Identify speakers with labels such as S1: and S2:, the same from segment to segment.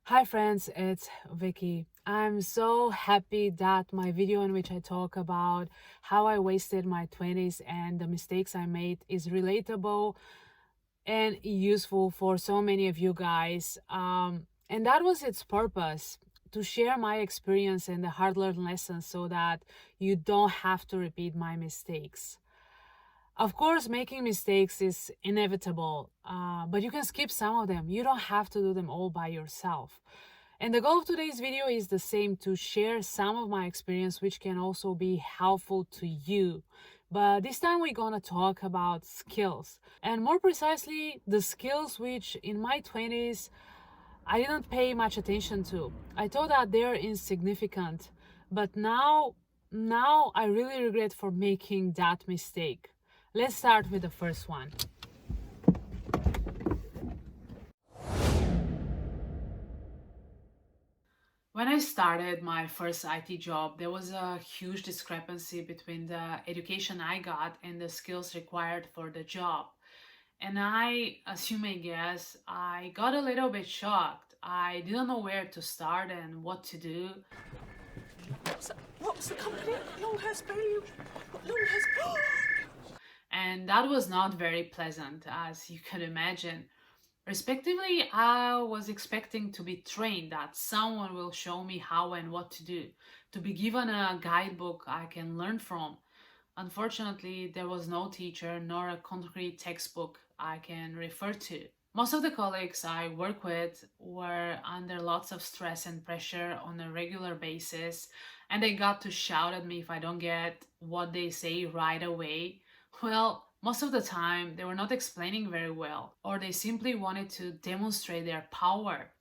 S1: Hi friends, it's Vicky. I'm so happy that my video in which I talk about how I wasted my 20s and the mistakes I made is relatable and useful for so many of you guys. And that was its purpose, to share my experience and the hard-learned lessons so that you don't have to repeat my mistakes. Of course, making mistakes is inevitable, but you can skip some of them. You don't have to do them all by yourself. And the goal of today's video is the same, to share some of my experience, which can also be helpful to you. But this time we're gonna talk about skills, and more precisely, the skills which in my 20s I didn't pay much attention to. I thought that they're insignificant, but now I really regret for making that mistake. Let's start with the first one. When I started my first IT job, there was a huge discrepancy between the education I got and the skills required for the job. And I guess, I got a little bit shocked. I didn't know where to start and what to do.
S2: What's the company? Longhurst Bailey. Longhurst.
S1: And that was not very pleasant, as you could imagine. Respectively, I was expecting to be trained, that someone will show me how and what to do, to be given a guidebook I can learn from. Unfortunately, there was no teacher nor a concrete textbook I can refer to. Most of the colleagues I work with were under lots of stress and pressure on a regular basis, and they got to shout at me if I don't get what they say right away. Well, most of the time they were not explaining very well, or they simply wanted to demonstrate their power.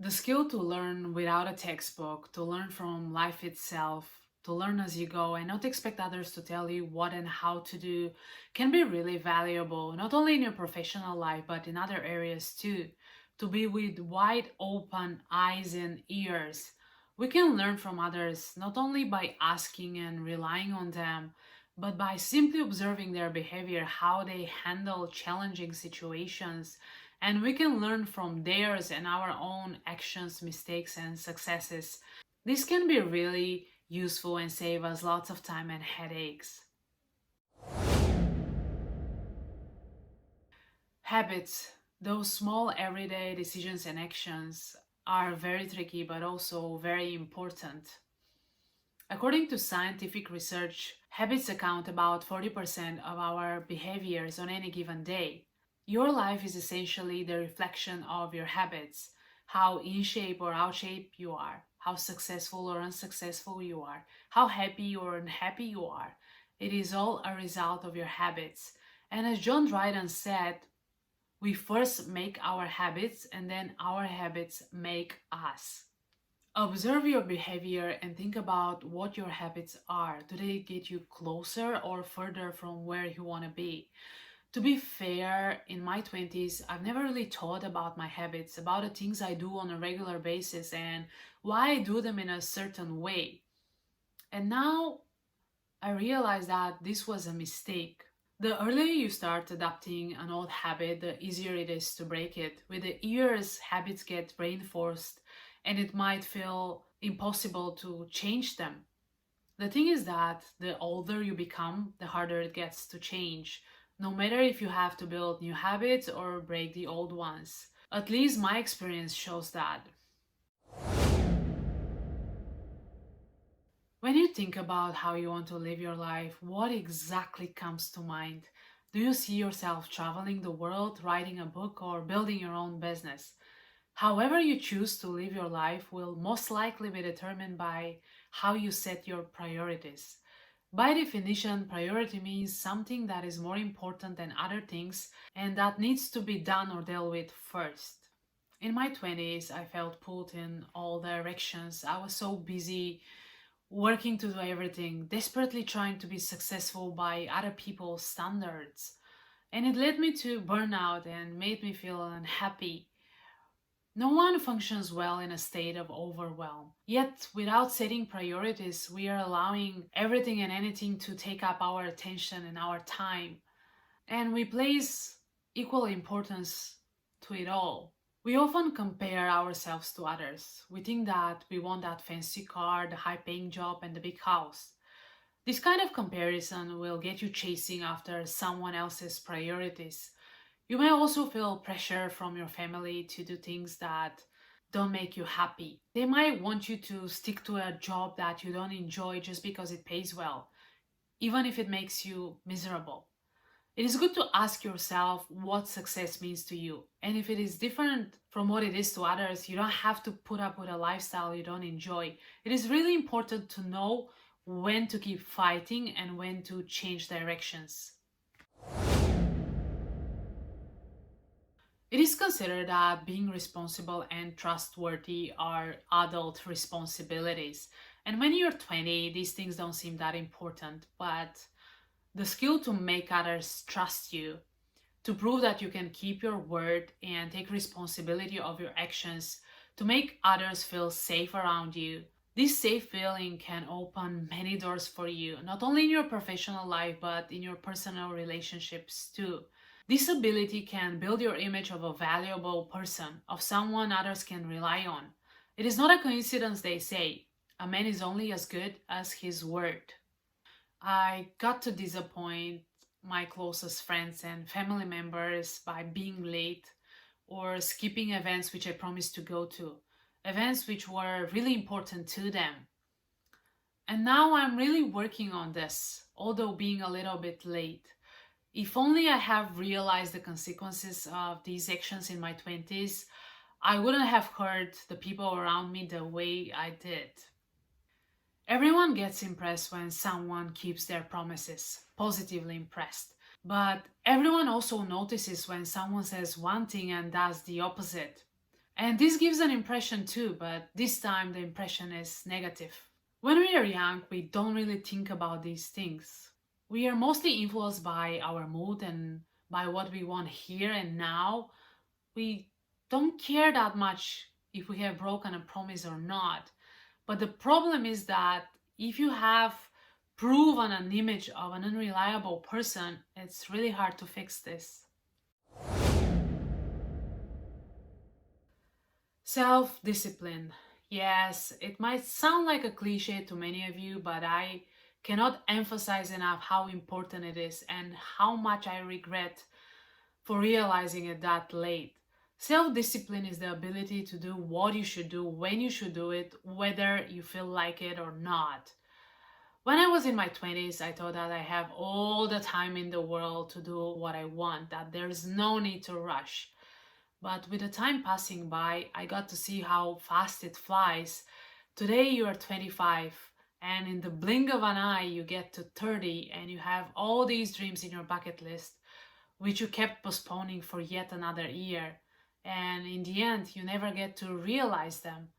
S1: The skill to learn without a textbook, to learn from life itself, to learn as you go and not expect others to tell you what and how to do, can be really valuable, not only in your professional life but in other areas too. To be with wide open eyes and ears. We can learn from others not only by asking and relying on them, but by simply observing their behavior, how they handle challenging situations, and we can learn from theirs and our own actions, mistakes, and successes. This can be really useful and save us lots of time and headaches. Habits, those small everyday decisions and actions, are very tricky but also very important. According to scientific research, habits account about 40% of our behaviors on any given day. Your life is essentially the reflection of your habits, how in shape or out shape you are, how successful or unsuccessful you are, how happy or unhappy you are. It is all a result of your habits. And as John Dryden said, we first make our habits and then our habits make us. Observe your behavior and think about what your habits are. Do they get you closer or further from where you want to be? To be fair, in my 20s, I've never really thought about my habits, about the things I do on a regular basis and why I do them in a certain way. And now I realize that this was a mistake. The earlier you start adopting an old habit, the easier it is to break it. With the years, habits get reinforced and it might feel impossible to change them. The thing is that the older you become, the harder it gets to change, no matter if you have to build new habits or break the old ones. At least my experience shows that. When you think about how you want to live your life, what exactly comes to mind? Do you see yourself traveling the world, writing a book, or building your own business? However you choose to live your life will most likely be determined by how you set your priorities. By definition, priority means something that is more important than other things and that needs to be done or dealt with first. In my 20s, I felt pulled in all directions. I was so busy working to do everything, desperately trying to be successful by other people's standards. And it led me to burnout and made me feel unhappy. No one functions well in a state of overwhelm. Yet, without setting priorities, we are allowing everything and anything to take up our attention and our time. And we place equal importance to it all. We often compare ourselves to others. We think that we want that fancy car, the high paying job, and the big house. This kind of comparison will get you chasing after someone else's priorities. You may also feel pressure from your family to do things that don't make you happy. They might want you to stick to a job that you don't enjoy just because it pays well, even if it makes you miserable. It is good to ask yourself what success means to you. And if it is different from what it is to others, you don't have to put up with a lifestyle you don't enjoy. It is really important to know when to keep fighting and when to change directions. It is considered that being responsible and trustworthy are adult responsibilities. And when you're 20, these things don't seem that important, but the skill to make others trust you, to prove that you can keep your word and take responsibility of your actions, to make others feel safe around you. This safe feeling can open many doors for you, not only in your professional life, but in your personal relationships too. This ability can build your image of a valuable person, of someone others can rely on. It is not a coincidence, they say. A man is only as good as his word. I got to disappoint my closest friends and family members by being late or skipping events which I promised to go to, events which were really important to them. And now I'm really working on this, although being a little bit late. If only I have realized the consequences of these actions in my 20s, I wouldn't have hurt the people around me the way I did. Everyone gets impressed when someone keeps their promises, positively impressed. But everyone also notices when someone says one thing and does the opposite. And this gives an impression too, but this time the impression is negative. When we are young, we don't really think about these things. We are mostly influenced by our mood and by what we want here and now. We don't care that much if we have broken a promise or not. But the problem is that if you have proven an image of an unreliable person, it's really hard to fix this. Self discipline. Yes, it might sound like a cliche to many of you, but I cannot emphasize enough how important it is and how much I regret for realizing it that late. Self discipline is the ability to do what you should do when you should do it, whether you feel like it or not. When I was in my 20s, I thought that I have all the time in the world to do what I want, that there's no need to rush. But with the time passing by, I got to see how fast it flies. Today you are 25, and in the blink of an eye, you get to 30, and you have all these dreams in your bucket list, which you kept postponing for yet another year. And in the end, you never get to realize them.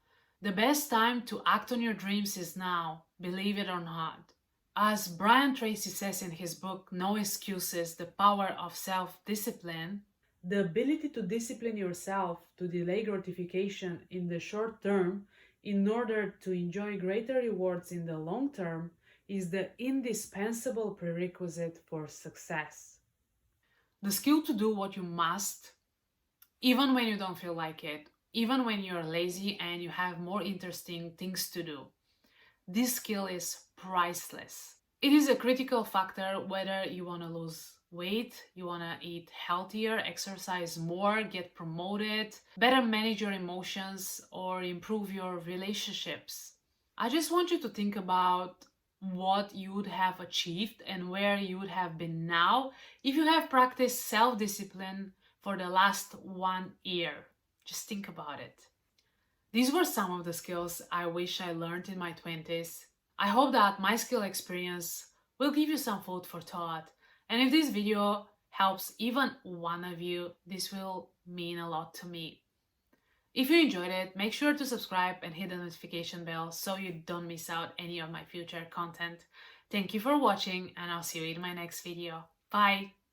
S1: The best time to act on your dreams is now, believe it or not. As Brian Tracy says in his book, No Excuses, The Power of Self-Discipline, the ability to discipline yourself to delay gratification in the short term in order to enjoy greater rewards in the long term is the indispensable prerequisite for success. The skill to do what you must, even when you don't feel like it, even when you're lazy and you have more interesting things to do. This skill is priceless. It is a critical factor whether you want to lose weight, you want to eat healthier, exercise more, get promoted, better manage your emotions, or improve your relationships. I just want you to think about what you would have achieved and where you would have been now if you have practiced self-discipline for the last 1 year. Just think about it. These were some of the skills I wish I learned in my 20s. I hope that my skill experience will give you some food for thought. And if this video helps even one of you, this will mean a lot to me. If you enjoyed it, make sure to subscribe and hit the notification bell so you don't miss out any of my future content. Thank you for watching, and I'll see you in my next video. Bye!